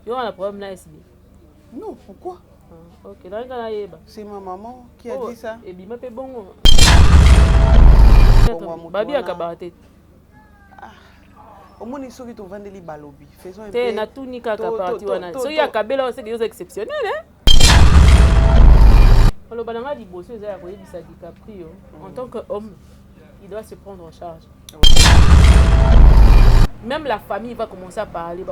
Il y a un problème là, SB. Non, pourquoi? Ok, là, il c'est ma maman qui a dit ça. Et bien, mais bon. Babi a cabaret. Au moins, ils sont tous vendus balobi. Faisons un peu. T'es na tout ni kaka parti wana. So ya kabela c'est des choses exceptionnelles hein. Le balanga di bosso eza ya koyebisa DiCaprio en tant qu'homme, il doit se prendre en charge. Même la famille va commencer à parler.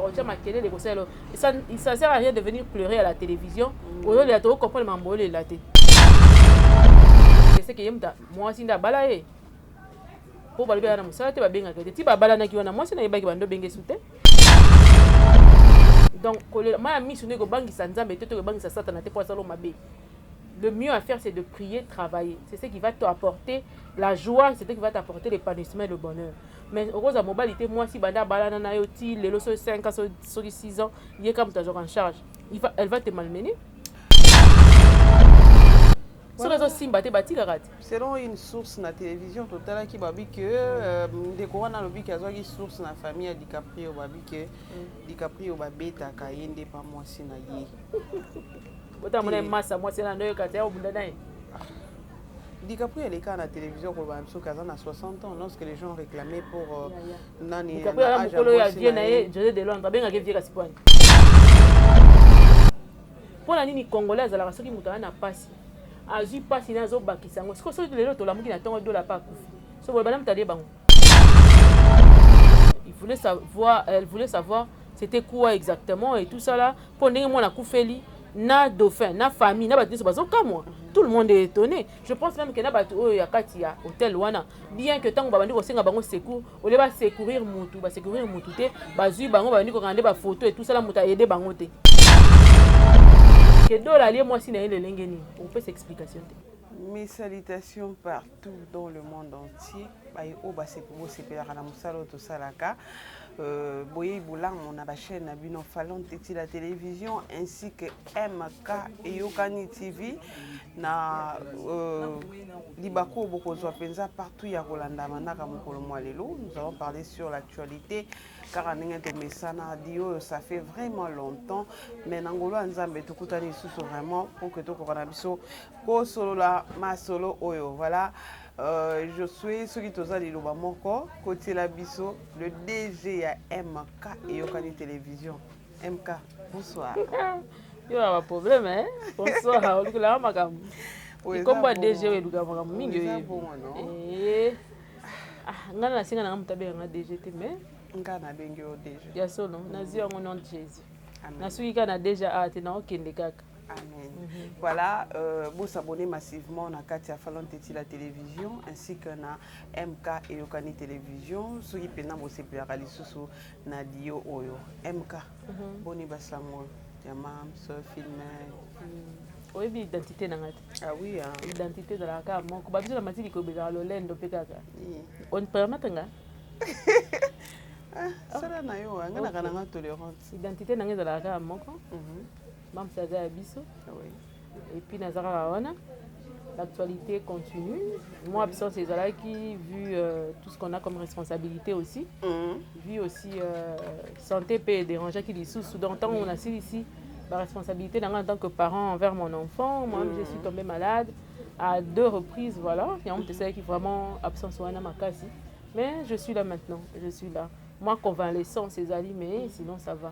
Ça sert à rien de venir pleurer à la télévision. Aujourd'hui, il y a comprendre mambolé la tête. C'est que moi si balaye. Pour balayer na musala te ba benga kete. Ti ba bala na kiwana moi si na yebaki bando benge sute. Donc ma ami sone ko bangisa nzambe te to ko bangisa satana te pour salo mabe. Le mieux à faire, c'est de prier, travailler. C'est ce qui va t'apporter la joie, c'est ce qui va t'apporter l'épanouissement et le bonheur. Mais au cause de la mobilité, moi, si Banda Balana Nayoti, les lots 5 ans, 6 ans, il est comme tu as en charge. Elle va te malmener. Selon une source na télévision totale qui babi que des couronnes le bi kazo qui source na famille à DiCaprio babi que DiCaprio ba beta ka yende pa moi si na ye. DiCaprio est à la télévision pour à 60 ans lorsque les gens réclamaient pour Nani. Pour la nini congolaise, la race qui m'a na passe. Azu passe na zo bakisango. Ce que c'est le lot la muki na tongo de la pa kufi. So bo banam tade bango. Elle voulait savoir c'était quoi exactement et tout ça là. Pour ndenge mo na kufeli. Na dauphin, na famille, na batu bazo kamwa. Tout le monde est étonné. Je pense même que na batu oyo ya kati ya hôtel wana, bien que tango babandi ko senga bango secours, o le ba secourir mutu te, bazui bango babandi ko rendre ba photo et tout ça la muta aider bango te. Que do la lié moi si na ele lengeni. On peut s'explication te. Mes salutations partout dans le monde entier. Baye o ba sepo sepela na musalo to salaka. Boye Boulang, on a la chaîne Abino Fallon Teti la télévision ainsi que MK et Yokani TV na Libako Bokozwa Penza partout ya Rolanda Manaka Mokolo Mwalelo. Nous allons parler sur l'actualité car à Mesana Dio ça fait vraiment longtemps mais Nangolo Nzambe Tukutani sous vraiment pour que tout coronabiso ko solo la ma solo oyo voilà. Je suis celui qui est là moko côté la biso le DG à MK et Yokani Télévision. MK, bonsoir. Il y a un problème hein. Bonsoir. On dit là magam. Comme DG et Luka magam mingi. Eh. Ah, ngana singa na mutabe nga DG te mais ngana bengi o DG. Ya solo, nazi yango nom de Jésus. Na suika na déjà a te na okende kaka. Amen. Voilà, vous s'abonnez massivement à Katia Fallon Teti la télévision ainsi que na MK et Yokani Télévision. Ceux qui pena vous se plaira les sous na Dio Oyo. MK. Boni basango. Yamam ce film. Oui, identité nangati. Ah oui, hein. Identité de la carte. Mon kubabiso la matili ko beza lo lendo pekaka. On permet nga. Ça na yo, ngana kana tolérance. Identité nangé de la carte moko. Mam Saza Abisso. Et puis Nazara Rawana. L'actualité continue. Moi, absence c'est là qui vu tout ce qu'on a comme responsabilité aussi. Vu aussi santé paix déranger qui dit sous dans temps on a ici la responsabilité en tant que parent envers mon enfant. Moi, je suis tombée malade à 2 reprises voilà. Il y a un qui vraiment absence ou ma case. Mais je suis là maintenant. Je suis là. Moi convalescent ces amis mais sinon ça va.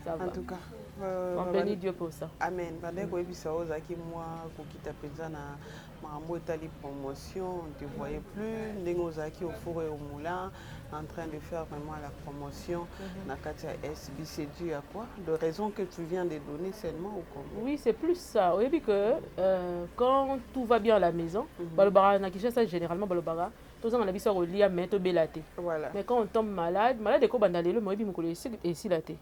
En tout cas, on bénit Dieu pour ça. Amen. Pendant que moi, Kokita Pezana, Marambo Tali promotion, on ne te voyait plus. Nengozaki au four et au moulin, en train de faire vraiment la promotion. Nakatia SB, c'est dû à quoi? De raison que tu viens de donner seulement ou comment? Oui, c'est plus ça. Oui, puis que quand tout va bien à la maison, Balobara, Nakisha, généralement Balobara. Tout ça, on a vu ça au lit à mettre belaté. Voilà. Mais quand on tombe malade est comme bandalelo, moi, ici la tête.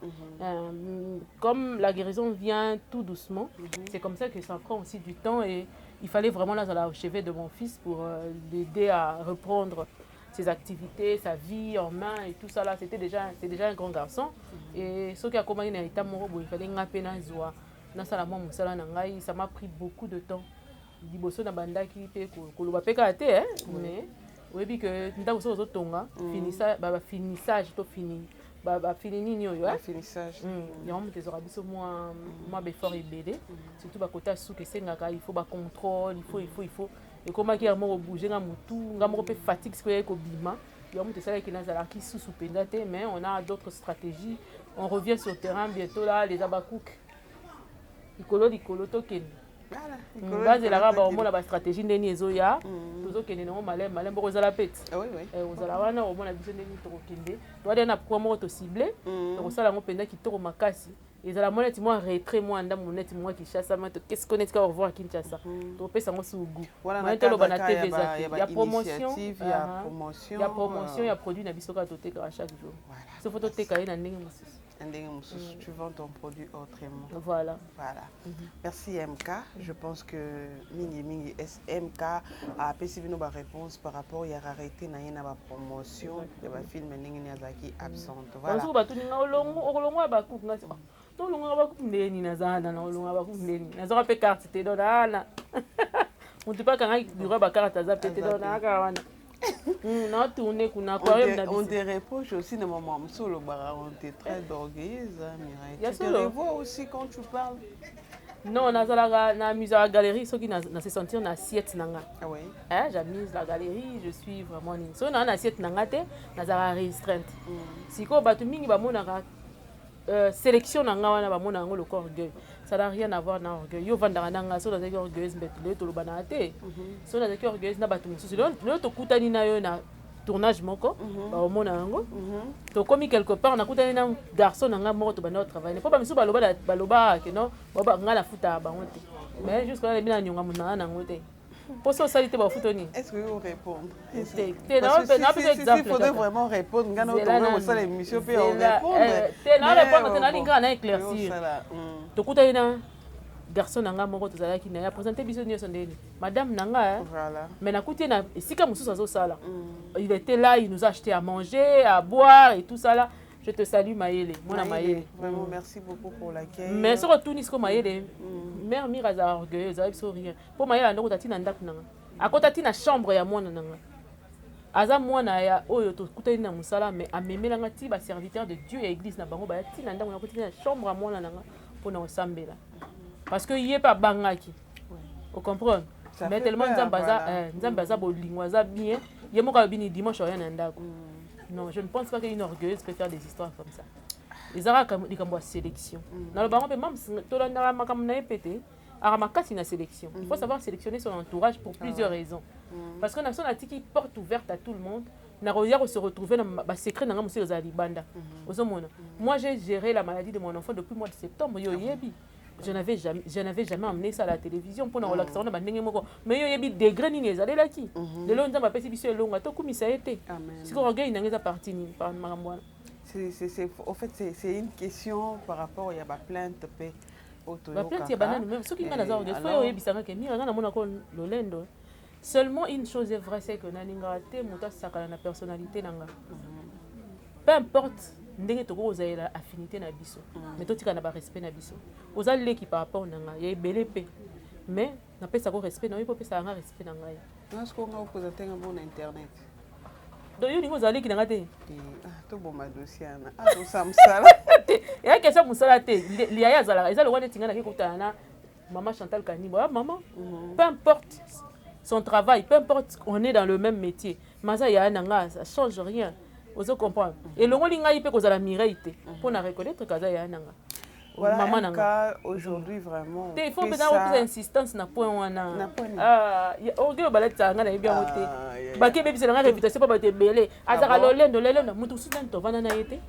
Comme la guérison vient tout doucement, c'est comme ça que ça prend aussi du temps et il fallait vraiment là à chevet de mon fils pour l'aider à reprendre ses activités, sa vie en main et tout ça là. C'est déjà un grand garçon et ce qui a commencé à être morobo, il fallait ngapé na zoa. Na sala mo musala na ngai, ça m'a pris beaucoup de temps. Liboso na bandaki pe ko lo peka te mais oui, puis que nous avons finissage, to fini bafini nini oyo finissage yango moto ezwaka biso mwa befort ebele surtout bakota ya suki esengaka il faut bacontrôle il faut ekomaki yango moko bouge nga motu nga moko mpe fatigue sikoyo ekobima yango moto esalaki nazalaki susu mpenza te mais on a d'autres stratégies on revient sur terrain bientôt là les abacook likolo tokende bazelaka baomona bastratégie ndeni ezoya tozokende nango maleme moko ozala pete ozala wana omona biso ndeni tokokende toadia na point moko tocible tokosala yango mpenza kitoko makasi ezala mo neti mwa retrait mwa ndambo neti mwa Kinshasa ma qu'est-ce qu'on est qu'à revoir Kinshasa topesa ngo sugu voilà toloba na TV za ya promotion ya produit na biso ka toteka chaque jour so faut toteka ye na ndenge mosusu tu vends ton produit autrement. Voilà. Merci MK. Je pense que Mingi MK a apprécié nos réponses par rapport à la rareté na yena ba promotion de ba film ndenge Niazaki absente. Voilà. Parce que ba tuninga olongo ba coupe ngati. To olongo ba coupe ndeni nazana na olongo ba coupe ndeni. Nazora pe carte te dona. On te pas quand il ba carte za pe te dona ka wana. On te reproche aussi de moment solo on te traite d'orgueilleuse, Mireille. Tu te revois aussi quand tu parles. Non, na mise à la galerie, ce qui n'a se sentir na assiette nanga. Ah oui. J'amise la galerie, je suis vraiment ni. So na assiette nanga te, na za restreinte. Siko batu mingi ba mona sélection nanga wana ba mona ngo le orgueil. Ça n'a rien à voir na orgueil. Yo vandaka nanga so na zaki orgueilleuse mbetule to lobana te. So na zaki orgueilleuse na batu mususu. Lo to kutani na yo na tournage moko ba omona ngo. To komi quelque part na kutani na garçon nanga moko to bana travailler. Faut ba misu baloba que non, ba ngala futa ba honte. Mais jusqu'à là bina nyonga mona na ngote. Pour ça, ça ba futoni. Est-ce que vous répondre? Il faudrait vraiment répondre. Ngana to ça l'émission peut répondre. Na éclaircir. To kutana garçon nanga moko to zalaki na ya présenter biso nyoso ndeni. Madame nanga voilà. Mais na kuti na sika mususu azo sala. Il était là, il nous a acheté à manger, à boire et tout ça là. Je te salue Maëlle, mon Maëlle. Vraiment merci beaucoup pour l'accueil. Mais sur tout nisko Maëlle, mère mira za orgueilleuse, ça veut rien. Pour Maëlle ndoko tatina ndaku nanga. Akota tina chambre ya mwana nanga. Aza mwana ya oyo to kutani na musala mais amemelanga ti ba serviteur de Dieu et église na bango ba tina ndaku na kotina chambre ya mwana nanga pour na osambela. Parce que yé pas bangaki. Vous comprenez? Mais tellement nzambaza bolingwa za bien, yé moka bini dimanche rien na ndaku. Non, je ne pense pas qu'une orgueilleuse peut faire des histoires comme ça. Les arabes ont une sélection. Dans le baron, même si tu as une sélection. Il faut savoir sélectionner son entourage pour plusieurs raisons. Parce qu'on a son article porte ouverte à tout le monde. On se retrouver dans le secret dans le Alibanda. Moi, j'ai géré la maladie de mon enfant depuis le mois de septembre. Je n'avais jamais emmené ça à la télévision pour nous relaxer. Mais il y a des degrés qui sont là. Le long de ma pétition, ça a été. En fait, c'est une question par rapport à la plainte. Seulement une chose est vraie, c'est que la personnalité. Peu importe. Ndenge toko ozala affinité na biso mais totika na ba respect na biso ozali leki par rapport na nga ya belépé mais na pesa ko respect na yo pesa nga respect na nga est-ce qu'on va présenter un bon internet donc yo ningo zali ki na ngate to bomba dossier na to samsala ya question musala te liya ya zala ezali wana tinga na ki kutana na maman Chantal Kanibo maman peu importe son travail peu importe on est dans le même métier maza ya nanga ça change rien. Vous comprenez? Et le molinga il peut causer la mireille pour na reconnaître kaza ya nanga. Maman nanga aujourd'hui vraiment. Il faut peut-être plus insistance na point wana. Orgueil baleta nga na bien voté. Ba ke bebi c'est la réputation pas ba te belé. Azaka lolendo mutu soudan to vana na yete.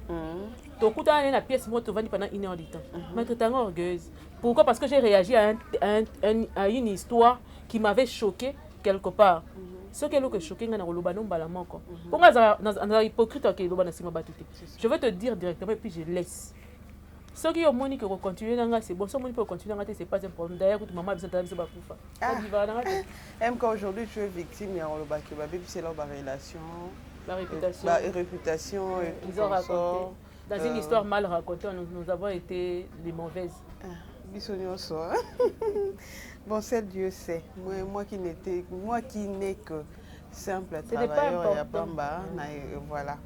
To kuta na pièce moto vani pendant 1 heure du temps. Mais tu t'es orgueilleuse. Pourquoi? Parce que j'ai réagi à une histoire qui m'avait choqué quelque part. Ce qui est choqué, c'est que hypocrite. Je vais te dire directement et puis je laisse. Ce qui est monique pour continuer, c'est bon. Ce qui peut continuer, c'est pas un problème. D'ailleurs, maman a besoin de MK aujourd'hui, tu es victime de c'est leur relation, la réputation. Ils ont raconté. Dans une histoire mal racontée, nous avons été les mauvaises. Bon, seul Dieu sait. Moi qui n'ai que simple travailleur et à Bamba, voilà.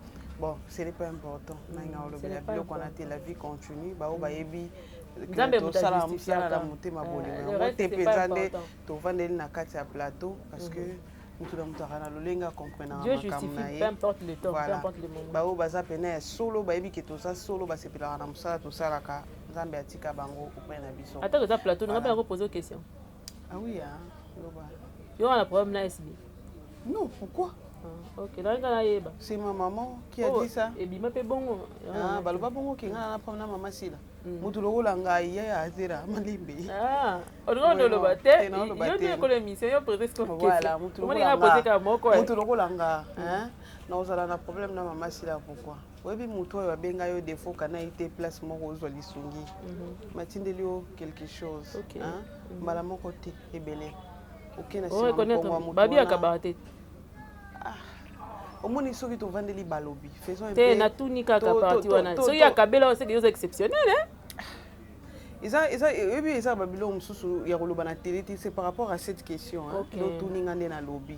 bon, ce n'est pas important. La vie continue. Parce que Dieu justifie, peu importe le temps, peu importe le moment. Attends que ça plateau, on va pas poser une question. Ah oui, il y a un problème là, SB. Non, pourquoi? Ok, c'est ma maman qui a dit ça. Et bien, c'est bon. Ah, bah le pas bon qui a un maman si là. Mutulo langa iya azira malimbe. Ah, on regarde le bâtiment. Il y a une émission, il y a presque. Voilà, mutulo langa. Hein? Non, ça a un problème na maman si là pourquoi? Webi mutu wa benga yo défaut kana ite place moko zo lisungi. Matindeli yo quelque chose. Hein? Mbala moko te ebele. OK na si. On reconnaît babi akabate. Au moins, ceux qui t'ont vendu les balobi. Faisons un peu. C'est na tout ni kaka parti wana. So ya kabela c'est des choses exceptionnelles hein. Ils ont Babylone sous ya roloba na télé, c'est par rapport à cette question hein. Donc tout ni ngande na lobby.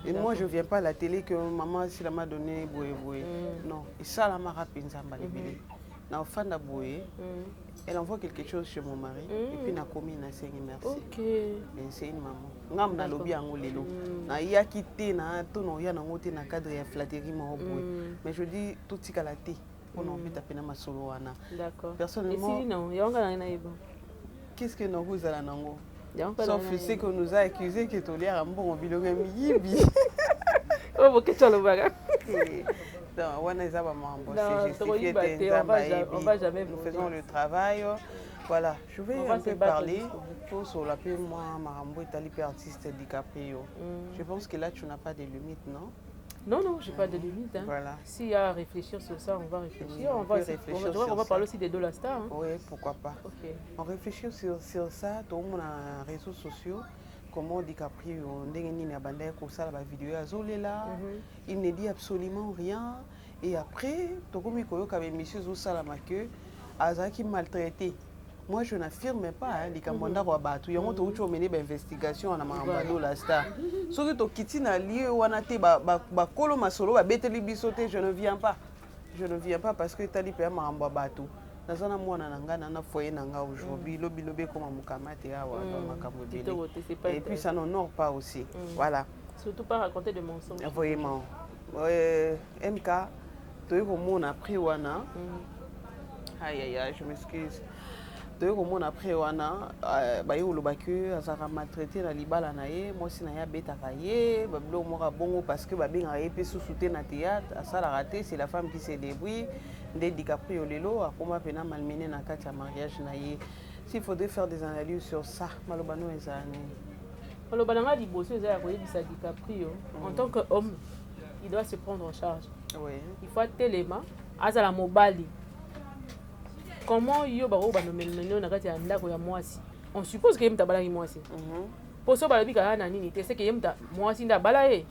Et moi je viens pas à la télé que maman si la m'a donné boé. Non, et ça la m'a rapinza balibele. Na ofanda boé. Elle envoie quelque chose chez mon mari et puis na commis na sengi merci. OK. C'est une maman. Ngam na lobby ango lelo. Na ya quitté na to no ya na ngote na cadre ya flatterie ma boé. Mais je dis tout tikalaté. On a envie taper na masolo wana. D'accord. Personnellement. Et si non, yanga na iba. Qu'est-ce que nous vous allons nango? Sauf c'est qu'on nous a accusé que tu as un bon bilan yibi. Oh, pourquoi tu as le bagarre? Non, on est à on va jamais. Nous faisons le travail. Voilà, je vais un peu parler sur la paix. Moi, Marambo est artiste DiCaprio. Je pense que là, tu n'as pas de limite, non? Non, non, je n'ai pas de limite. Hein. Voilà. S'il y a à réfléchir sur ça, on va réfléchir. On va parler aussi des $. Hein. Oui, pourquoi pas. Okay. On réfléchit sur ça, tout le monde a les réseaux sociaux. Comment DiCaprio, il ne dit absolument rien. Et après, tout le monde a été maltraité. Moi, je n'affirme pas les Kamanda Rabatu. Il y a une investigation en Amambado la star. Sauf que tu as lié ou anate bakolo masolo ba beteli bisote, je ne viens pas. Je ne viens pas parce que tu as dit père Mambabatu. Dans un mois na foyer nanga aujourd'hui, lobi comme mukamate awa makamobele. Et puis ça n'honore pas aussi. Voilà. Surtout pas raconter de mensonges. Vraiment. MK, tu es comme on a pris wana. Aïe aïe aïe, je m'excuse. Comme après wana bayo lobaku azara maltraité na libala na ye moi si na ya betaka ye bablo mora bongo parce que babenga ye pe sous-souté na théâtre asala raté c'est la femme qui se débrouille ndé DiCaprio lelo akoma pena malmené na kati ya mariage na ye. S'il faudrait faire des analyses sur ça malobano ezani malobana liboso ezaya koyebisa DiCaprio en tant qu'homme il doit se prendre en charge. Oui. Il faut téléma azala mobali. Comment yo baro ba nomelo na kati ya ndako ya mwasi? On suppose que yemta bala ki mwasi. Po so bala bika na nini te c'est que yemta mwasi nda bala e.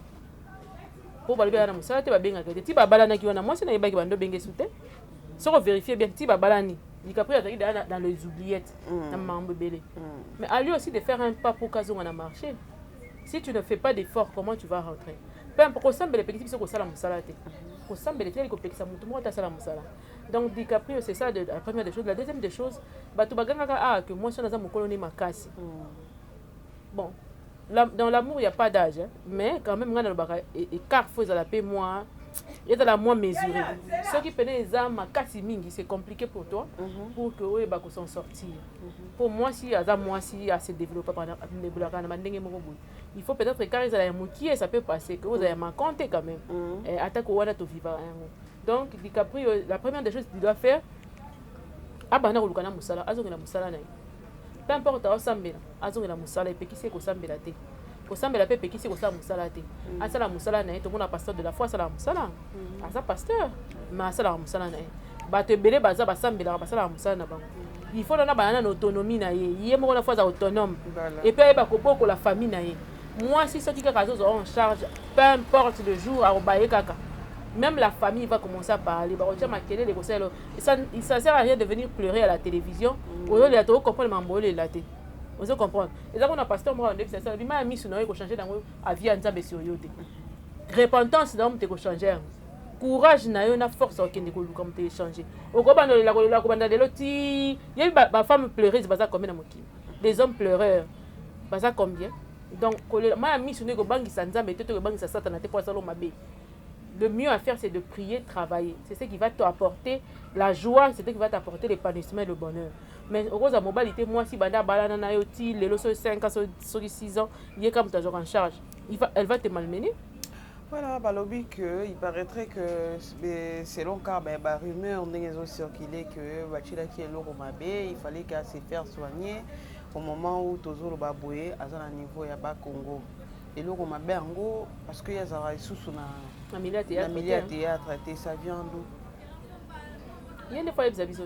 Po bala bika na musala te ba benga kete ti ba bala na ki wana mwasi na yeba ki bando benge sute. So ko vérifier bien ti ba bala ni. DiCaprio a dans les oubliettes na mambo belé. Mais à lui aussi de faire un pas pour caso na marché. Si tu ne fais pas d'effort, comment tu vas rentrer? Peu importe ko sambele petit biso ko sala musala te. Ko sambele te ko pekisa mutu mo ta sala musala. Donc DiCaprio c'est ça la première des choses. La deuxième des choses, bato baganga que moi je suis dans mon colonie makasi. Bon, dans l'amour il y a pas d'âge, hein, mais quand même ngana baka et carrefour za la paix moi et dans la moins mesuré. Ceux qui peuvent les âmes makasi mingi, c'est compliqué pour toi pour que eux bako s'en sortir. Pour moi si aza moi si à se développer pendant il faut peut-être quand ils ont moqué ça peut passer que vous avez ma compter quand même. Et attaque au wana to vivre. Donc DiCaprio la première des choses qu'il doit faire abana kolukana musala azongela musala na ye. Peu importe osambela azongela musala epekisi ko sambela te. Ko sambela pe pekisi ko sala musala te. Asala musala na ye to mona pasteur de la foi sala musala. Asa pasteur mais asala musala na ye. Ba te belé baza basambela basala musala na bango. Il faut na banana autonomie na ye. Yé moko na fois autonome. Et puis ba kopoko la famille na ye. Moi si ceux qui kazo en charge peu importe le jour à obaye kaka. Même la famille va commencer à parler. Il ne sert à rien de venir pleurer à la télévision. Vous comprenez Vous comprenez. Et ça, on a pasteur, moi, on a mis sur nous, changer la vie en Zambé sur Yote. Repentance, c'est d'homme qui changer. courage na yo na force okende ko luka mte échanger okobanda la kobanda lelo ti yebi ba femme pleureuse baza combien na mokili des hommes pleureurs baza combien donc ma misu ne ko bangisa nzambe te to ko bangisa satana te pour salo mabe. Le mieux à faire, c'est de prier, travailler. C'est ce qui va t'apporter la joie, c'est ce qui va t'apporter l'épanouissement et le bonheur. Mais au rose à mobilité, moi, si Banda Balana Nayoti, les lots 5 ans, 6 ans, il est comme toujours en charge. Elle va te malmener. Voilà, balobi que il paraîtrait que selon car rumeur ont circulé que Bachila qui est l'Oromabé, il fallait qu'elle se faire soigner au moment où Tozolo Baboué à un niveau ya ba Congo. Et l'Oromabé en gros parce qu'il y a des sous na milieu théâtre, ça vient d'où? Il y a des fois ils abusent.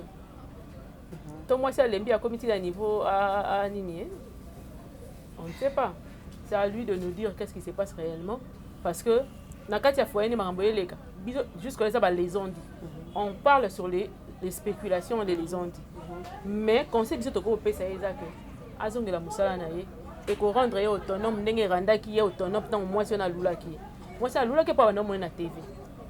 Toi moi c'est l'embi à comité à niveau à Nini. On ne sait pas. C'est à lui de nous dire qu'est-ce qui se passe réellement. Parce que, jusqu'à là, les ont dit. On parle sur les spéculations des les ont dit. Mais quand c'est que vous avez fait ça, de la moussala et qu'on rendre autonome, randa qui est autonome, dans moi c'est un lula qui. Moi c'est un lula qui est pas un homme na TV.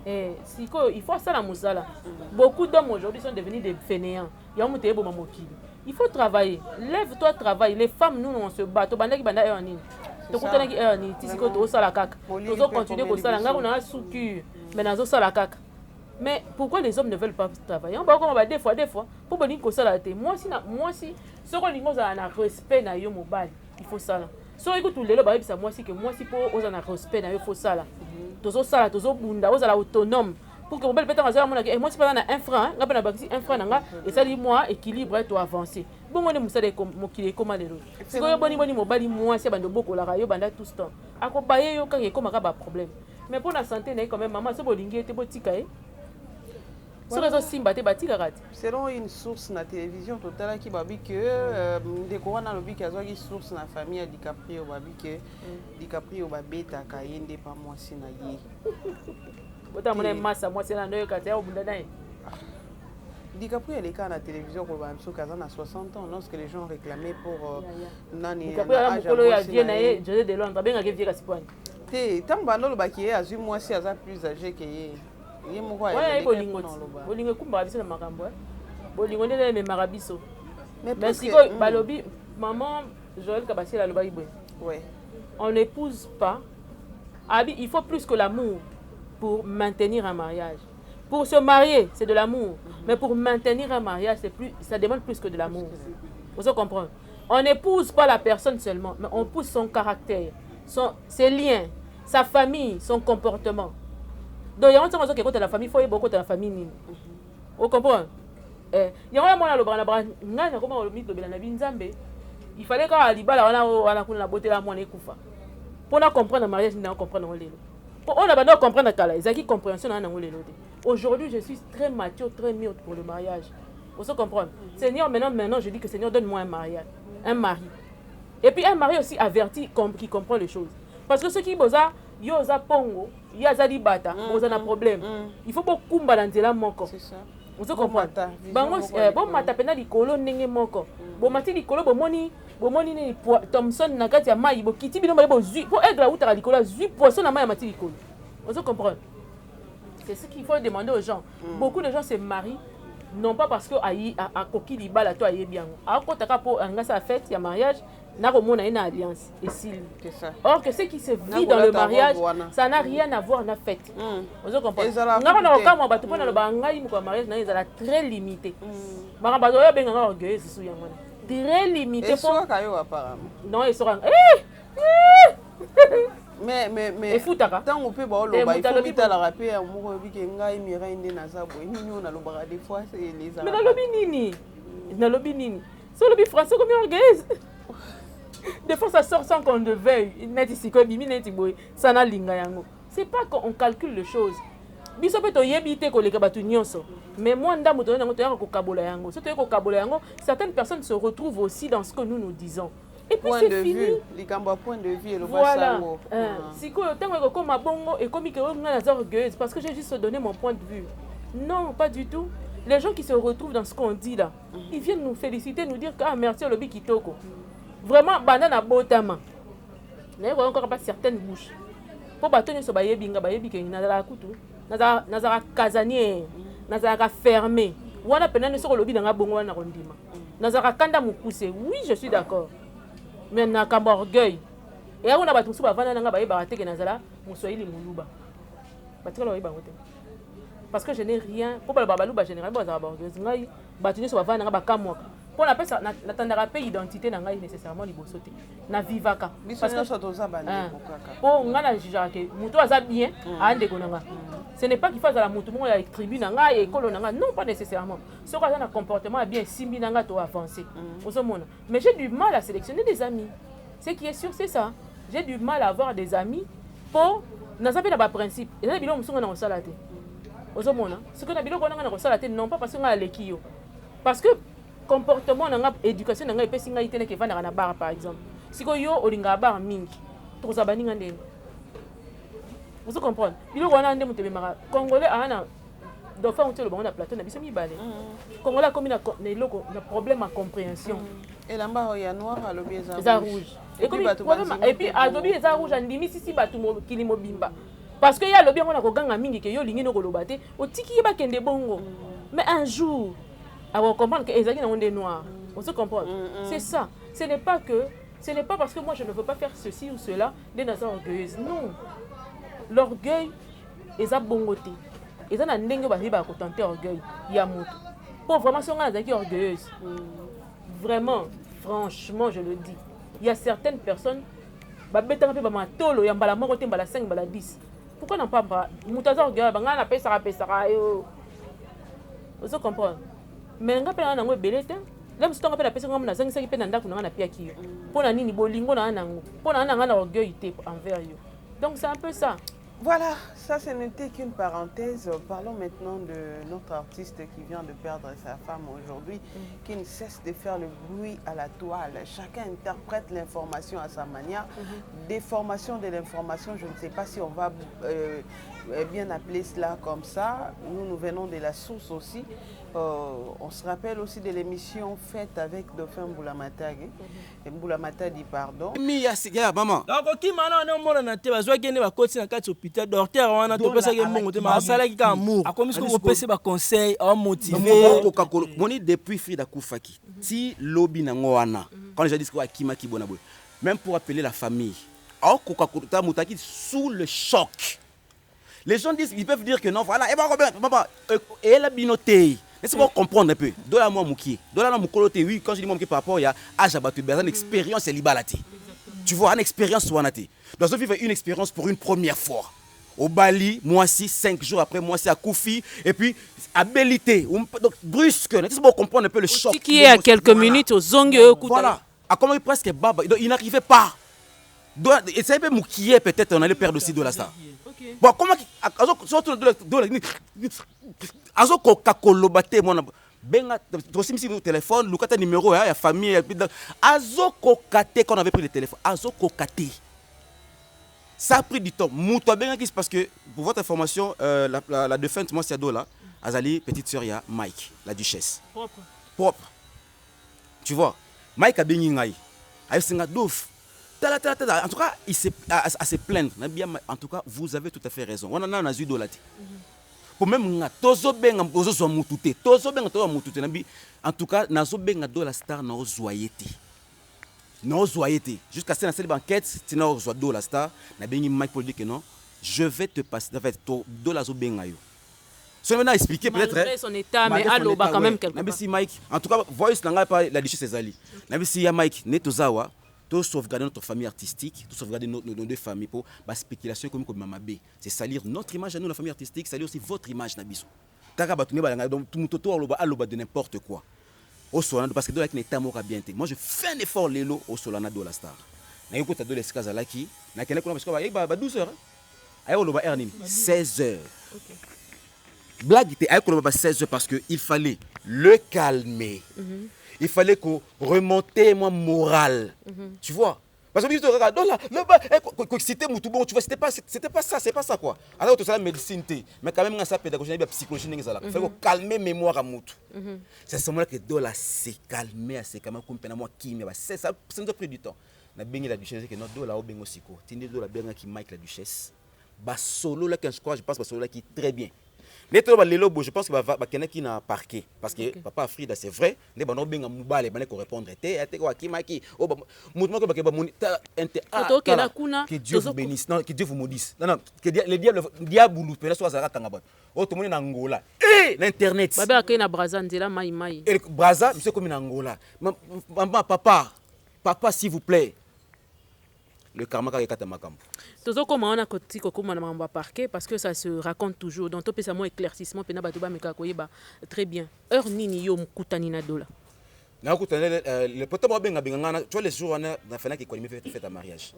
Et si il faut ça la moussala. Beaucoup d'hommes aujourd'hui sont devenus des fainéants. Il y a un moté bon mamokili. Il faut travailler. Lève-toi, travaille. Les femmes, nous, on se bat. Banda qui banda en ligne. Tu continuer comme ça, mais pourquoi les hommes ne veulent pas travailler? On va des fois, pour venir comme ça, moi si, ce qu'on dit, on a un respect na yo mobile, il faut ça. Si on écoute tout le monde, moi si pour on a un respect na yo, il faut ça là. Tozo ça là, tozo bunda, on a autonome. Pour que vous puissiez faire moi si pas un franc, un franc et ça dit moi équilibre et avancer. Bon moi ne sais pas comment les autres. Si vous avez mobile moi c'est bande beaucoup la radio bande tout ce temps. Accompagner yo quand il y a comme un problème. Mais pour la santé n'est quand même maman c'est bolingi était botika. Selon une source na télévision totale qui babi que des corona lobi qui a une source na famille à DiCaprio babi que DiCaprio ba beta kayende pas moi si na yé. DiCaprio est à la télévision pour à 60 ans lorsque les gens réclamaient pour Nani. Plus âgé que maman Joël Kabassi la on n'épouse pas. Il faut plus que l'amour pour maintenir un mariage. Pour se marier, c'est de l'amour. Mais pour maintenir un mariage, ça demande plus que de l'amour. Vous comprenez? On n'épouse pas la personne seulement, mais on pousse son caractère, ses liens, sa famille, son comportement. Donc, il y a un temps que quand la famille, il faut y beaucoup de la famille. Vous comprenez? Il y a un moment il fallait qu'on la beauté la pour comprendre le mariage, on comprendre le on a besoin de comprendre la compréhension. Aujourd'hui, je suis très mature, très mûre pour le mariage. Vous comprenez? Seigneur, maintenant, je dis que Seigneur, donne-moi un mariage, un mari. Et puis un mari aussi averti qui comprend les choses. Parce que ceux qui bosa, yoza pongo, yaza libata, bosa na problème. Il faut beaucoup balancer la moko. C'est ça. Vous comprenez? Bon mata pena likolo nenge moko. Bon mati likolo bomoni ni Thompson na kati ya mai bo kiti bino ba zui pour aigle utara likolo zui poisson na mai mati likolo. Vous comprenez? C'est ce qu'il faut demander aux gens. Beaucoup de gens se marient non pas parce que a koki libala to ayebi yango. A kotaka po ngasa fête ya mariage na komona une alliance et s'il. C'est ça. Or que ce qui se vit dans le mariage, ça n'a rien à voir na fête. Vous comprenez? Ngana ka mo batu pona lo ba ngai mo mariage na ezala très limité. Ba ba yo benga orgueil su yango. Très limité pour kayo apparemment. Non, ils seront mais tant on peut ba lo ba il faut vita la rapper mo bi ke ngai mira inde na sabo ni on a lo ba des fois c'est les mais na lobi nini so lobi français comme orgueil. Des fois, ça sort sans qu'on le veuille. Ça n'a linga. C'est pas qu'on calcule les choses. Mais moi, certaines personnes se retrouvent aussi dans ce que nous disons. Et puis c'est fini. Voilà. Parce que j'ai juste donné mon point de vue. Non, pas du tout. Les gens qui se retrouvent dans ce qu'on dit là, ils viennent nous féliciter, nous dire que ah, merci Lobi Kitoko. Vraiment, banana botama. Il n'y a encore pas certaines bouches. Pour bâtonner ce baye binga, baye bikeng, n'a la coutu. nazara casanier nazara fermé wana penane soko lobi nanga bongo wana kondima nazara kanda mukuse oui je suis d'accord mais na kamba orgueil et on a battu suba vana nanga baye barateke nazala muswahili muluba batika lo ba parce que je n'ai rien pour le babaluba généralement bazara orgueil ngai battu suba vana nanga bakamwa pour la personne n'attendra pas identité nanga nécessairement liboso te na vivaka parce que ça doza bande kokaka pour ngana jugera que muto aza bien ande konanga ce n'est pas qu'il fasse la muto mo ya tribu nanga et kolo nanga non pas nécessairement ce qu'on a un comportement bien simbi nanga to avancer osomona mais j'ai du mal à sélectionner des amis ce qui est sûr c'est ça j'ai du mal à avoir des amis pour naza pe na ba principe et na bilo musunga na osala te osomona ce que na bilo konanga na osala te non pas parce que nga leki yo parce que comportement nanga éducation nanga epesi ngai tene ke vanda na bar par exemple siko yo olinga bar mingi toza baninga ndenge vous comprenez bilo wana ndé mutebe mara congolais ana dauphin utelo bango na plateau na biso mibale congolais comme na loko na problème à compréhension et lamba ya noir à lobi eza rouge et comme et puis adobi eza rouge andimi sisi batu kilimo bimba parce que ya lobi ngona ko ganga mingi ke yo lingi no koloba te otiki ba kende bongo mais un jour à comprendre que Ezaki n'a pas noir. On se comprend. C'est ça. Ce n'est pas parce que moi je ne veux pas faire ceci ou cela des nations orgueilleuses. Non. L'orgueil est à bon côté. Et ça n'a pas tenter orgueil. Il y a moto. Pour vraiment si on a des orgueilleuses. Vraiment, franchement, je le dis. Il y a certaines personnes il y a 5, 10. Pourquoi n'en pas Moutaza orgueil, on appelle ça on se comprend. Mais nga pena nango belete là musu tonga pena pesa ngam na zangisa ki pena ndako na pia kiyo pona nini bolingo na nango pona nanga na orgueil té envers yo donc c'est un peu ça. Voilà, ça ce n'était qu'une parenthèse. Parlons maintenant de notre artiste qui vient de perdre sa femme aujourd'hui, qui ne cesse de faire le bruit à la toile. Chacun interprète l'information à sa manière. Déformation de l'information, je ne sais pas si on va bien appeler cela comme ça. Nous venons de la source aussi. On se rappelle aussi de l'émission faite avec Dauphin Mbulamatadi. Mbulamatadi, pardon. Mia siga maman. Donc qui mana na mona na te bazwa gene ba koti na kati hôpital docteur wana to pesa ke mongo te ma sala ki ka amour. A comme ce qu'on pesa ba conseil à motiver. Moni depuis Frida Koufaki. Si lobby na ngwana. Quand j'ai dit que Akima ki bona boy. Même pour appeler la famille. Au Coca-Cola mutaki sous le choc. Les gens disent, ils peuvent dire que non, voilà, et bah Robert, papa, et la binoté. Laissez-moi comprendre un peu. Dola moi mouki, dola na mukolote, oui, quand je dis moi mouki par rapport, il y a âge abattu, une expérience et libalati. Tu vois, une expérience soinati. Dans ce vivre une expérience pour une première fois. Au Bali, moi aussi, 5 jours après, moi c'est à Koufi, et puis à Bélité, donc brusque. Laissez-moi comprendre un peu le choc. Qui est à quelques minutes aux zongues. Voilà. À comment il presque baba, il n'arrivait pas. Et ça peut moukier peut-être, on allait perdre aussi de la star. Bon, comment azo kokakolobate mona benga tosimisi mon téléphone lukata numéro ya famille azo kokate quand on avait pris le téléphone azo kokate ça a pris du temps muto benga qui parce que pour votre information la défunte moi c'est là azali petite sœur ya Mike la duchesse propre tu vois Mike a bengi ngai ayo singa dof. En tout cas, il à se plaindre. En tout cas, vous avez tout à fait raison. On en a eu de la pour même tozo benga tozo mutute tozo benga tozo mutute nabi en tout cas nazo benga do la star na ozoyete jusqu'à ce que banquette tu na ozo do la star na bengi Mike pour dire que non je vais te passer en fait do la zo benga yo so maintenant expliquer peut-être malgré son état mais allo ba quand même quelque part nabi Mike en tout cas voice nanga pas la duchesse ezali nabi si ya Mike netozawa tout sauvegarder notre famille artistique, tout sauvegarder nos deux familles pour la spéculation comme Mamabé. C'est salir notre image à nous, la famille artistique, salir aussi votre image, Nabiso. Donc, tout le monde de n'importe quoi. Au Solana, parce que dans l'état état mort bien. Moi, je fais un effort, Lélo, au Solana de la star. Je suis de l'escase à l'aki. Je suis à 12 heures. Je suis à 16 heures. Blague était à 16 heures parce qu'il fallait le calmer. Il fallait qu'on remonte mon moral. Tu vois? Parce que tu regardes là, c'était bon, tu vois, c'était pas ça, c'est pas ça quoi. Alors tout ça la médecine mais quand même ça pédagogie la psychologie il faut calmer mémoire à moutou. C'est à ce moment-là que dola s'est calmé, s'est calmé comme pena moi qui mais ça ça nous a pris du temps. Na bengi la duchesse que non dola au bengo siko. Tindi dola benga qui Mike la duchesse. solo là je crois je pense solo là qui très bien. Neto ba lelo bo je pense que ba kena qui na parquet parce que papa Frida c'est vrai les ba no benga mubale ba ne ko répondre te ko akimaki o ba mutu ko ba ke ba monita que Dieu vous bénisse non que Dieu vous maudisse non que le diable peut soit ça tanga ba o to moni na Angola na internet baba ke na Brazza nzela mai et Brazza monsieur comme na Angola papa s'il vous plaît le karma ka kata makambo tozo koma on a koti kokoma na mamba parquet parce que ça se raconte toujours donc to pesa mo éclaircissement pena bato ba meka koyeba très bien heure nini yo mkutani na dola na kutani le poto ba benga ngana tu vois les jours on a fait qui collimé fête à mariage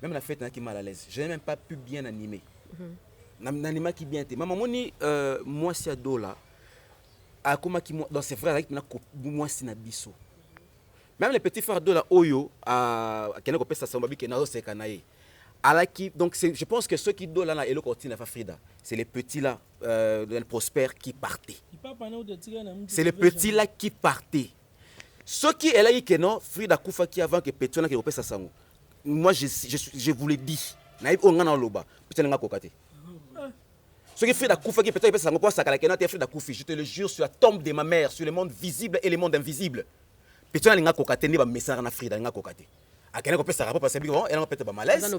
même la fête na qui mal à l'aise je n'ai même pas pu bien animer n'anima qui bien té maman moni moi si à dola a koma qui dans ses frères avec na moi si na biso même les petits frères de la Oyo à Kenako Pesa Sambabi Kenao Sekanaye. Donc je pense que ceux qui donnent là et le continent la Frida, c'est les petits là Prosper qui partaient. C'est les petits là qui partaient. Ceux qui est là qui non Frida Koufa qui avant que Petona qui Pesa Sango. Moi je vous l'ai dit. Naïb ongana loba, peut-être nga kokate. Ceux qui Frida Koufa qui Petona Pesa Sango quoi ça kala Kenao Frida Koufi, je te le jure sur la tombe de ma mère, sur le monde visible et le monde invisible. Petona linga kokate ni ba message na Frida linga kokate. Akena ko pesa rapport parce que bon elle a peut-être ba malaise. En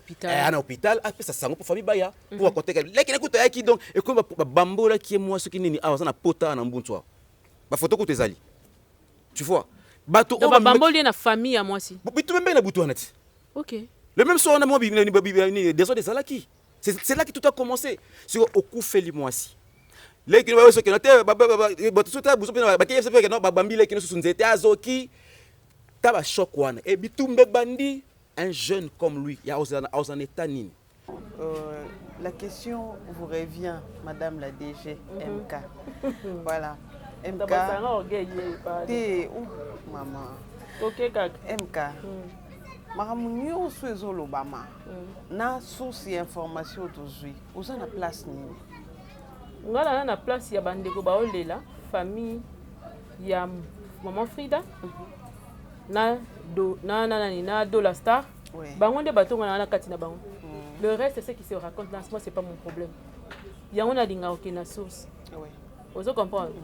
hôpital, a pesa sango pour famille baya pour côté lekena kuta yaki donc et comme ba bambo là qui est moi ce qui nini ah ça na pota na mbuntswa. Ba photo ko tezali. Tu vois? Bato ba bambo li na famille à moi si. Bitu même na butu anati. OK. Le même soir on a moi des Zalaki. C'est là que tout a commencé. Sur au coup fait moi si. Les qui va ce que noté ba tout ça buso ba ki se que non ba bambi les qui nous sunzete azoki. Taba choc wana et bitumbe bandi un jeune comme lui il y a en état nini. La question vous revient madame la DG MK. Voilà MK te maman OK kak MK maramu nyonso ezolobama na source information tozwi oza na place nini ngala na place ya bandeko baolela famille ya maman Frida na Dola Star bango nde batonga na kati na bango le reste c'est ce qui se raconte là moi c'est pas mon problème yango na linga OK na source vous comprenez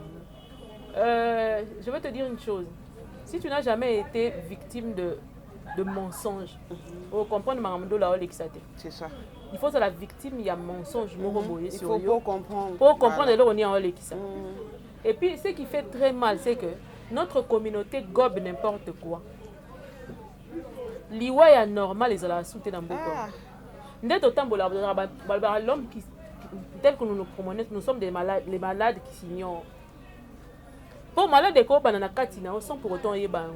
je vais te dire une chose si tu n'as jamais été victime de mensonges vous comprenez maman Dola Olexate c'est ça il faut ça la victime il y a mensonge moko boye sur il faut comprendre pour comprendre le on est en Olexate et puis ce qui fait très mal c'est que notre communauté gobe n'importe quoi. Liwa ya normal les ala souté dans beaucoup. Ndé to tambola l'homme qui tel que nous nous promenons nous sommes des malades les malades qui s'ignorent. Pour malade de ko banana katina on sont pour autant yeba.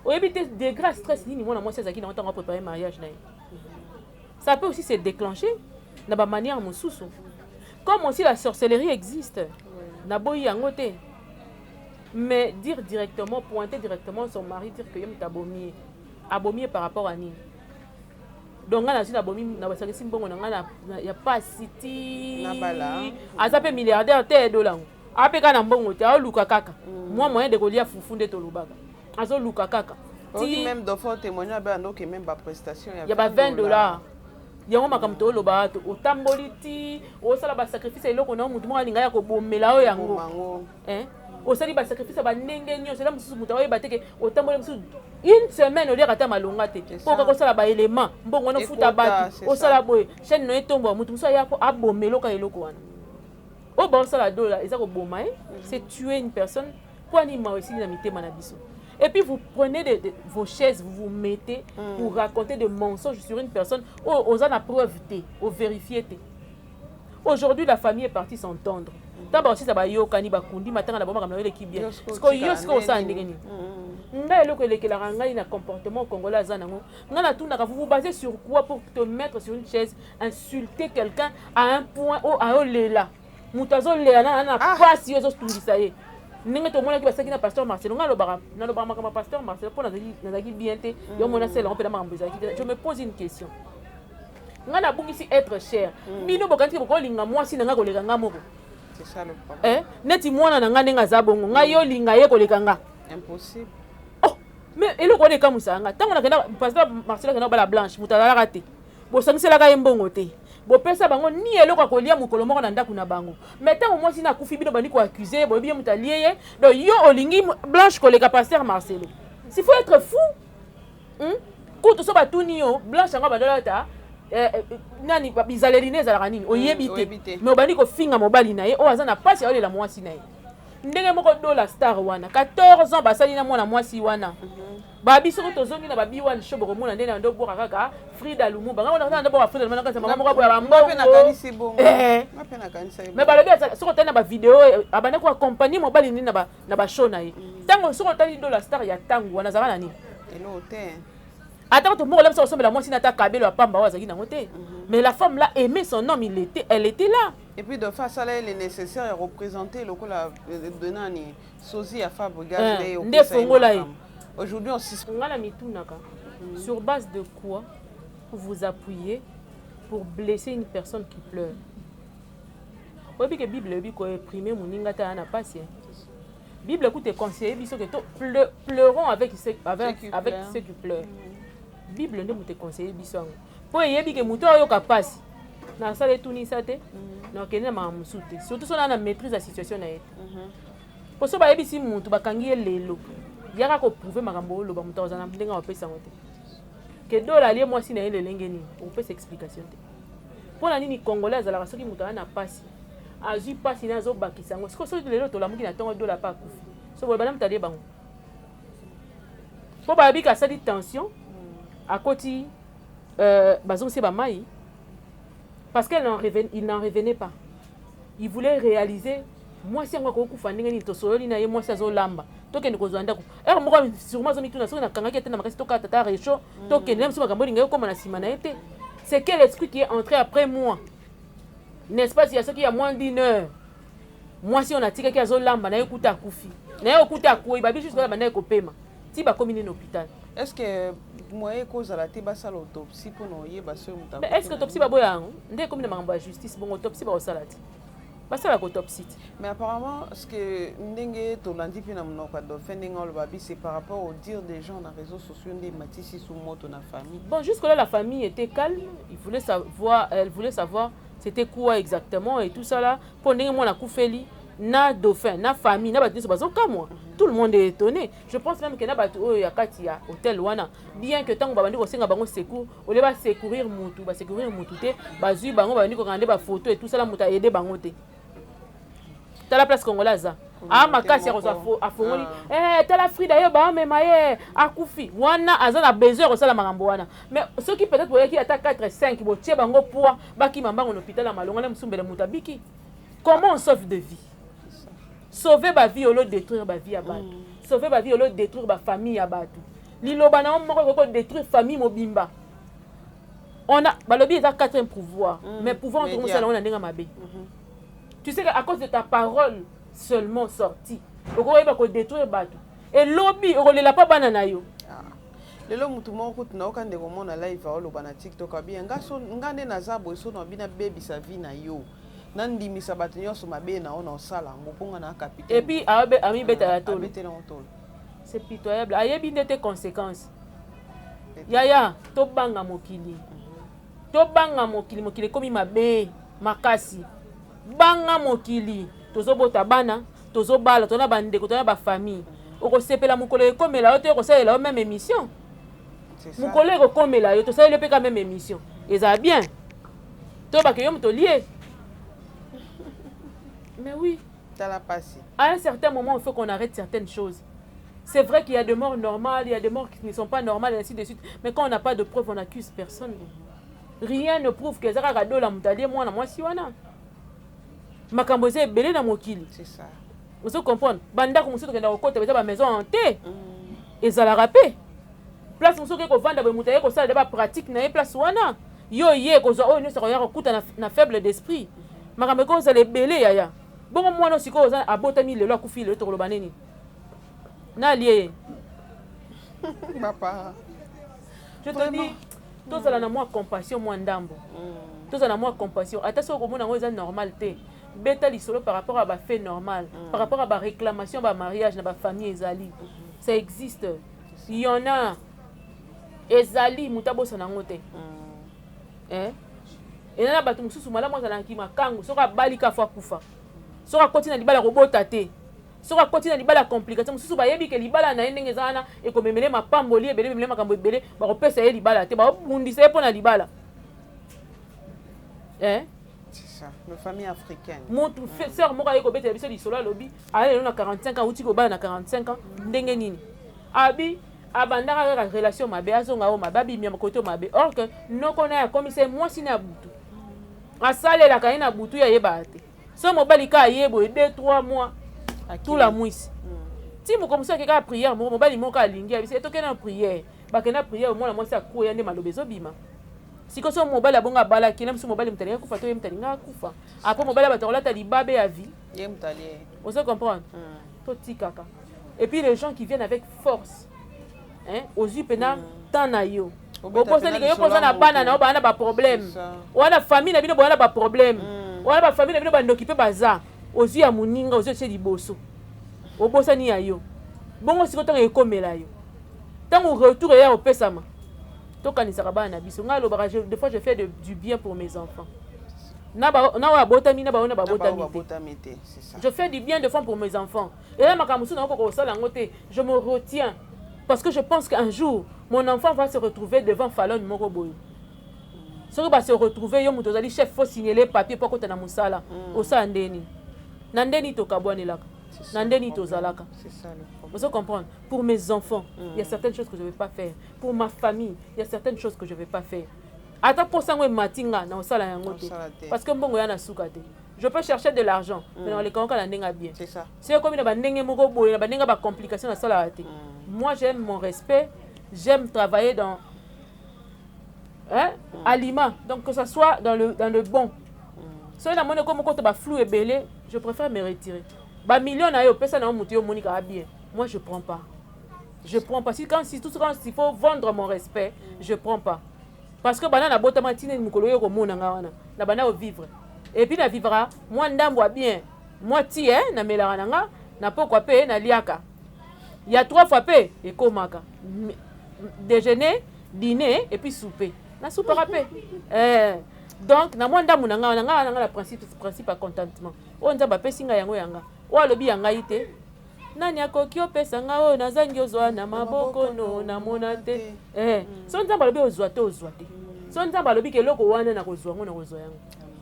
Au éviter des gras stress ni moi c'est ça qui on préparer mariage na. Ça peut aussi se déclencher na ba manière mosusu. Comme aussi la sorcellerie existe. Na boyi yangote. Mais dire directement, pointer directement son mari, dire que yom tabomier, abomier par rapport à Nini. Donc on a aussi abomier, na basaki simbongo na ya pas city. Azape milliardaire te dola. Ape kana mbongo te a luka kaka. Moi moyen de kolia fufunde to lubaka. Azo luka kaka. Ti même de fort témoignage ba ndo que même ba prestation ya ba $20. Yango makamto loba to otamboli ti o sala ba sacrifice eloko na mutu mo alinga ya ko bomela o yango. Au sali ba sacrifice ba ndenge nyo cela mususu muta oye bateke otambola mususu une semaine au lieu ata malonga te pour ko sala ba élément mbongo no futa batu au sala boye chaîne no etombo mutu mususu ya abomelo ka eloko wana o ba sala dola eza ko boma c'est tuer une personne pour anima aussi na mitema na biso et puis vous prenez vos chaises vous vous mettez pour raconter des mensonges sur une personne aux en preuve té au vérifier té. Aujourd'hui la famille est partie s'entendre. Taba aussi ça ba yo kani ba kundi matanga na bomaka na l'équipe bien. Parce que yo ce que ça ndengeni. Ngai loko lekela ngai na comportement congolais zanango. Ngana tunda ka vous basez sur quoi pour te mettre sur une chaise, insulter quelqu'un à un point où à olela. Mutazo lela na pas si yo zo tundisa ye. Ninga to mona ki basaki na pasteur Marcel ngalo bara na lo bara kama pasteur Marcel pour nazaki bien te yo mona sel on peut na mambeza. Je me pose une question. Ngana bungisi être cher. Bino bokanti ko linga moi si nga ko leka ngamoko. C'est ça le problème. Neti mwana na nga ndenga za bongo nga yo linga ye koleka nga impossible. Oh mais elo ko leka musanga tango na kenda pasteur Marcel kana bala blanche mutala raté bo sangisela ka yembongo te bopesa bango ni eloko akolia mokolo moko na ndako na bango mais ntango mwasi na akufi bino bandi koaccuse boyebi ye moto alie ye donc yo olingi Blanche koleka Pasteur Marcelo s'il faut être fou kutu so batuni yo Blanche yango bandolata nani bizaleli ne ezalaka nini oyebi te mais obandi kofinga mobali na ye oyo aza na pasi aolela mwasi na ye ndenge moko dola star wana 14 ans basali na mwana mwasi wana babi soko tozongi na babi wana shobo komona ndenge ndo boka kaka Frida Lumumba ngana ndo boka Frida Lumumba kasa mama moko ya bambongo mais balobi soko tana ba video abane ko accompagner mobali ni na ba show na ye tango soko tali dola star ya tango wana zaka na nini elo te. Attends, tout le monde là, ça la moitié n'attaque Kabelo à Pamba ou à Zagina Moté. Mais la femme là aimait son homme, elle était là. Et puis de face à là, il est nécessaire de représenter le coup là de Nani, Sozi à Fabre-Gaz. Aujourd'hui, on s'y sur base de quoi vous appuyez pour blesser une personne qui pleure? Oui, puis que Bible dit qu'on opprime mon ingata n'a pas si. Bible écoute conseiller, pleurons avec ceux qui pleurent. Bible ne te conseille biso po yebi ke muto oyo kapasi na sale tuni sate na kene ma musute surtout so na maîtrise la situation na yete po so ba yebi si muto bakangi lelo yaka ko prouver makambo lo ba muto ozana ndenga opesa ngote ke dola lié moi si na ele lengeni on peut explication te po na nini congolais azala soki muto na pasi azui pasi na zo bakisa ngo siko so lelo to la muki na tongo dola pa kufi so bo bana mutale bango po ba yebi ka sali tension à côté bazon c'est bamaï parce qu'il n'en revenait pas. Il voulait réaliser moi si on ko ku fandinga ni to solo na ye moi sa zo lamba to ke ndiko zwanda ko mo sûrement zo mituna so na kanga ke tena makasi to ka tata recho to ke nem so makambo linga ko na sima na été c'est quel esprit qui est entré après moi, n'est-ce pas? Il y a ceux qui a moins d'une heure moi si on a tika ki zo lamba na ekuta kufi na ekuta ko ibabi juste la banda ko pema ti ba komine na hôpital. Est-ce que moi cause à la tibasa l'autopsie pour nous y baser muta? Est-ce que l'autopsie ba boya ndé comme na makambo ya justice bon autopsie ba osalati basa la autopsie? Mais apparemment ce que ndenge to landi pina mnoka do fendinga le babi c'est par rapport au dire des gens dans les réseaux sociaux des matisi sous moto na famille. Bon jusque là la famille était calme, elle voulait savoir c'était quoi exactement et tout ça là pour ndenge moi na kufeli na dauphin na famille na batu bazo ka moi tout le monde est étonné. Je pense même que na batu o ya kati ya hôtel wana bien que tango babandi ko senga bango secours o le ba secourir mutu te bazui bango babandi ko rendre ba photo et tout ça là muta aider bango te ta la place congolaise ah makasi ya ko afongoli ta Frida yo ba mema ye akufi wana azana besoin ko sala makambo wana mais ceux qui peut-être voyaient qui attaque 4 5 bo tie bango poids baki mamba en hôpital à malonga na musumbele mutabiki. Comment on sauve de vie? Sauver ma vie au lieu de détruire ma vie à Batu. Sauver ma vie au lieu de détruire ma famille à Batu. L'ilobana on détruire famille mobimba. On a balobi est à 4e pouvoir, mais pouvoir on ça on a denga mabe. Tu sais qu'à cause de ta parole seulement sortie, on va détruire Batu. Et lobby on l'a pas banana yo. Lelo mutu moko tuna okande komona live alo bana TikTok abi ngaso ngande na zabo so no bina baby sa vie na yo. Nandi misabati nyonso mabe na ona osala ngoponga na capitaine. Et puis ami beta ya tolo. C'est pitoyable. Ayebi ndete conséquences. Yaya to banga mokili. To banga mokili komi mabe makasi. Banga mokili tozobota bana tozobala tona bandeko tona ba famille. Oko sepela mukolo ekomela yo te ko sala la même émission. C'est ça. Mukolo ekomela yo to sala le pe quand même émission. Et ça bien. To ba ke yo mto lié. Mais oui. À un certain moment, il faut qu'on arrête certaines choses. C'est vrai qu'il y a des morts normales, il y a des morts qui ne sont pas normales, et ainsi de suite. Mais quand on n'a pas de preuves, on n'accuse personne. Rien ne prouve que Zara Gado la moutalier, moi, moi, si wana. Makamboze est belé dans mon kili. C'est ça. Vous comprenez? Banda comme ça, dans le côté, la maison hantée. Et ça la rappelle. Place où on vend des moutaliers, qu'on ça débat pratique, n'a place wana. Yo yé, qu'on a une seconde na faible d'esprit. Makambo ça les belé yaya. Bon moi non siko za abotami le lo kufi le to lobaneni na lié papa je te dis tous ça na moi compassion moi ndambo tous ça na moi compassion attention ko mona ngoza normal te beta li solo par rapport à ba fait normal par rapport à ba réclamation ba mariage na ba famille ezali ça existe il y en a ezali mutabo sana ngote Et là bato mususu malamu azala nkima kango soka bali ka fois kufa soka kotina libala robota te soka kotina libala complication mususu bayebi ke libala na ndenge ezana e ko memele mapamboli ebele memele makambo ebele ba ko pesa ye libala te ba bundisa ye pona libala c'est ça nos familles africaines montre sœur moko ayeko beta biso lisolo lobi ale na 45 ans uti ko bala na 45 ans ndenge nini abi abandaka kaka relation mabe azonga o mabe abimia makoto mabe or que noko na ya commissaire mwasi na butu asalelaka ye na butu ya yeba te so mobali ka yebo 2-3 mois tout la mwisi ti mokomusi akeka prière mobali moko alingi abisi etokena prière bakena prière omona mwasi akuya nde maloba ezobima siko so mobali abonga abalaki na biso mobali mutalinga akufa to ye mutalinga akufa apres mobali bato kolata libabe ya vie ye mutali ozo comprendre totikaka et puis les gens qui viennent avec force ozwi pena temps na yo obosanike yo koza na bana na yo bana ba problème wana famille na bino bana ba problème wana ba famille na bino bandoki pe baza ozwi ya muninga ozwi chez liboso obosani ya yo bongo siko ntango ekomela yo ntango retour eya opesama tokanisaka bana na biso ngai alobaka des fois je fais du bien pour mes enfants na oyo abotami na baoyo na babotami te je fais du bien de fois pour mes enfants et là makambo mosusu nakokoka kosala yango te je me retiens parce que je pense qu'un jour mon enfant va se retrouver devant Fallon moko boyo soki ba se retrouver yo moto ozali chef faut signer les papiers po kota na mosala osala ndeni na ndeni tokabwanelaka na ndeni tozalaka vous comprenez pour mes enfants il y a certaines choses que je ne vais pas faire pour ma famille il y a certaines choses que je ne vais pas faire ata po sango matinga na osala yango te parce que mbongo ya na suka te je peux chercher de l'argent mais dans les cas on ndenga bien c'est ça c'est comme na bandenge moko boye na bandenge ba complication na sala te moi j'aime mon respect j'aime travailler dans aliment donc que ça soit dans le bon so na mone comme ko to ba flou et belé je préfère me retirer ba million na yo pesa na mutu yo monika bien moi je prends pas si tout quand il faut vendre mon respect je prends pas parce que bana na botama tine mukolo yo ko mona nga wana na bana au vivre et puis na vivra moi ndambo bien moi ti na melaka nanga na pokwa pe na liaka il y a 3 fois pe et komaka déjeuner dîner et puis souper na souper rapé donc na moi ndambo nanga la principe à contentement o nzamba pe singa yango yanga o alobi yanga ite nani akoki opesa nga oyo nazangi ozwa na maboko no na mona te so nzamba alobi ozwa te so nzamba alobi keloko wana na kozwa ngo na kozwa yango.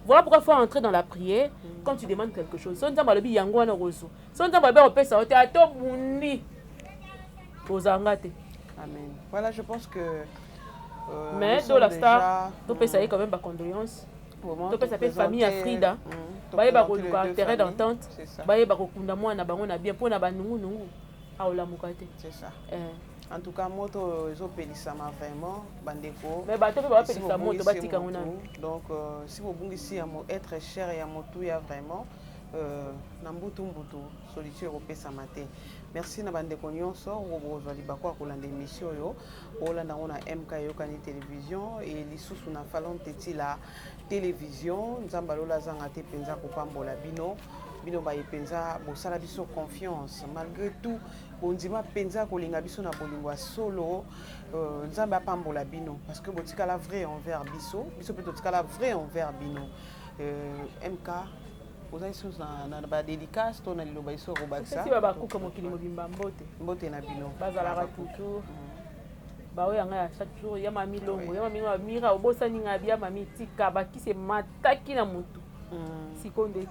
Voilà pourquoi il faut entrer dans la prière quand tu demandes quelque chose. So nzamba alobi yango wana kozwa so nzamba alobi opesa ote ato bundi ozanga te. Amen. Voilà, je pense que mais dans la star to pesa quand même ba condoléances. To pesa pe famille à Frida. Baye ba ko intérêt d'entente. Baye ba ko kunda mwana bango na bien pona ba nungu aola mukate. C'est ça. En tout cas moto ezopelisama vraiment bandeko. Mais bato pe ba pelisa moto batika ngona. Donc si vous bungisi ya mo être cher ya moto ya vraiment na mbutu solitude opesama te. Merci na bandeko nyonso obozwa libako kolanda émission yo olanda ngona MK yokani télévision et lisusu na Fallon Teti la télévision nzamba lola zanga te penza kopambola bino ba penza bosala biso confiance malgré tout bondima penza kolinga biso na bolingwa solo nzamba pambola bino parce que botika la vrai envers biso peut totika la vrai envers bino MK vous avez chose na ba dédicace to na liloba iso robaksa si ba kuka mokili mobimba mbote na bino bazala toujours ba oya nga chaque jour ya mami longo ya mami mira obosani nga bia mami tika bakise mataki na mutu sikonde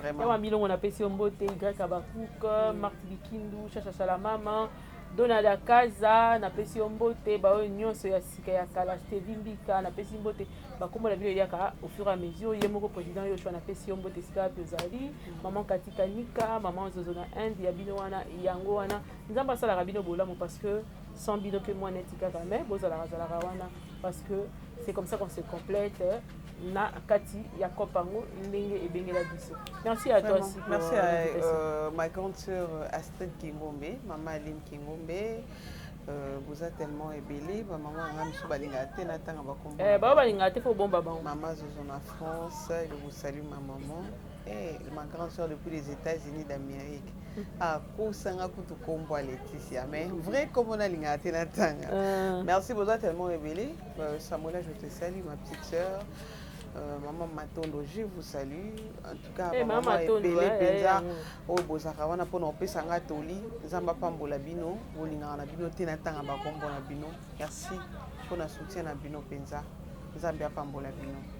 vraiment ya mami longo na pesi mbote greka bakuka Marti Bikindu chacha salamama Donada Kaza na pesi mbote ba oyo nyonso ya sika ya kala Stevimbika na pesi mbote bakombola bino yaka au fur et à mesure yemoko président yo choix na pesi mbote sika Piozali maman Katika Nika maman Zozona Inde ya bino wana yango wana nzamba sala rabino bolamu parce que sans bino que moi netika quand même bozala wana parce que c'est comme ça qu'on se complète na kati ya kopango ndenge ebengela biso. Merci à toi aussi. Merci à ma grande sœur Astrid Kingombe, maman Aline Kingombe. Vous êtes tellement ébélé, maman Ramsou Balingate na tanga bakombo. Ba balingate faut bomba ba. Maman Zozona France, je vous salue ma maman. Et ma grande sœur depuis les États-Unis d'Amérique. Ah, kusanga kutu kombo Laetitia, mais vrai comme on a lingate na tanga. Merci, vous êtes tellement ébélé. Samuela, je te salue ma petite sœur. Maman Matondo, je vous salue. En tout cas, Maman Matondo, Penza, au Bozakawana pour nos pesanga toli, Zamba Pambola Bino, Bolinga na Bino, Tenatanga Bakombo na Bino. Merci pour notre soutien à Bino Penza, Zambia Pambola Bino.